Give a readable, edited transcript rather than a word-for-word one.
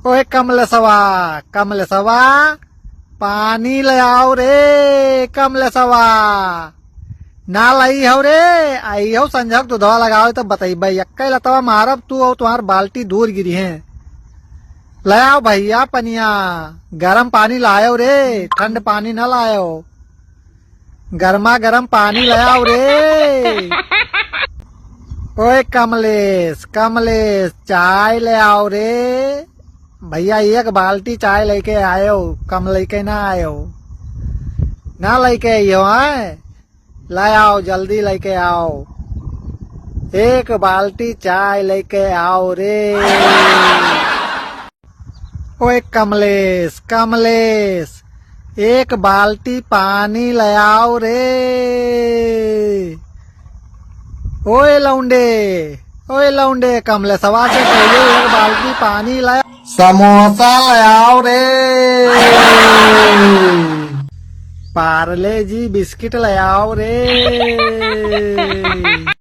ओए कमलसवा पानी ले आओ रे। कमलसवा ना लाई हो रे। आई हो संजक तो दवा लगाओ तो बताई भाई अक्का लतवा मारब तू और तुम्हार बाल्टी दूर गिरी है। ले आओ भैया पनिया गरम पानी लायो रे। ठंड पानी न लायो। गर्मा गर्म पानी ले आओ रे। ओए कमलेश चाय ले आओ रे। भैया एक बाल्टी चाय लेके आयो। कम लेके ना आयो। ना लेके आइयो है। ले आओ जल्दी लेके आओ। एक बाल्टी चाय लेके आओ रे। ओए कमलेश एक बाल्टी पानी ले आओ रे। ओए लौंडे कमलेशवा से कहिए एक बाल्टी पानी ले। समोसा ले आओ रे। पार्ले जी बिस्किट ले आओ रे।